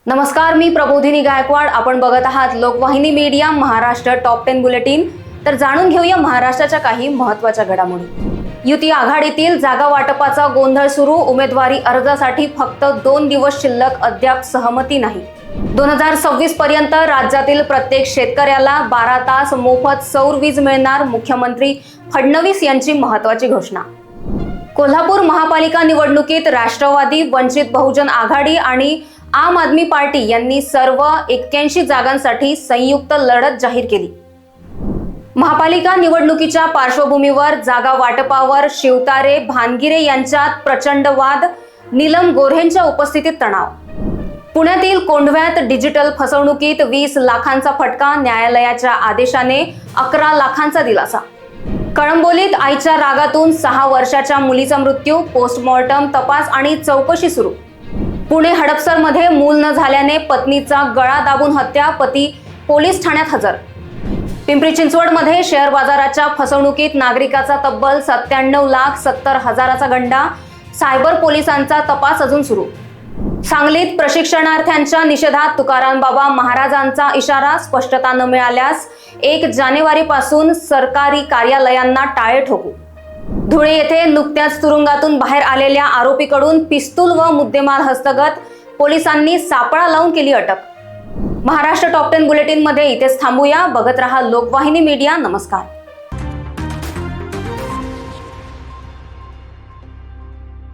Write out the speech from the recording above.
नमस्कार, मी प्रबोधिनी गायकवाड. आपण बघत आहात लोकवाहिनी मीडिया महाराष्ट्र टॉप 10 बुलेटिन. तर जाणून घेऊया महाराष्ट्राच्या काही महत्त्वाच्या घडामोडी. युती आघाडीतील जागा वाटपाचा गोंधळ सुरू. उमेदवारी अर्जासाठी फक्त 2 दिवस शिल्लक, अद्याप सहमती नाही. 2026 पर्यंत राज्यातील प्रत्येक शेतकऱ्याला 12 तास मोफत सौर वीज मिळणार. मुख्यमंत्री फडणवीस यांची महत्त्वाची घोषणा. कोल्हापूर महापालिका निवडणुकीत राष्ट्रवादी, वंचित बहुजन आघाडी आणि आम आदमी पार्टी यांनी सर्व 81 जागांसाठी संयुक्त लढत जाहीर केली. महापालिका निवडणुकीच्या पार्श्वभूमीवर जागा वाटपावर शिवतारे भानगिरे यांच्यात प्रचंड वाद. नीलम गोऱ्हेंच्या उपस्थितीत तणाव. पुण्यातील कोंढव्यात डिजिटल फसवणुकीत 20 लाखांचा फटका. न्यायालयाच्या आदेशाने 11 लाखांचा दिलासा. कळंबोलीत आईच्या रागातून 6 वर्षाच्या मुलीचा मृत्यू. पोस्टमॉर्टम तपास आणि चौकशी सुरू. पुणे हडपसरमध्ये मूल न झाल्याने पत्नीचा गळा दाबून हत्या. पती पोलीस ठाण्यात हजर. पिंपरी चिंचवडमध्ये शेअर बाजाराच्या फसवणुकीत नागरिकाचा तब्बल 97,70,000चा गंडा. सायबर पोलिसांचा तपास अजून सुरू. सांगलीत प्रशिक्षणार्थ्यांच्या निषेधात तुकाराम बाबा महाराजांचा इशारा. स्पष्टता न मिळाल्यास 1 जानेवारीपासून सरकारी कार्यालयांना टाळे ठोकू. धुळे येथे नुकत्याच तुरुंगातून बाहेर आलेल्या आरोपीकडून पिस्तूल व मुद्देमाल हस्तगत. पोलिसांनी सापळा लावून केली अटक. महाराष्ट्र टॉप 10 बुलेटिन मध्ये इथेच थांबूया. बघत रहा लोकवाहिनी मीडिया. नमस्कार.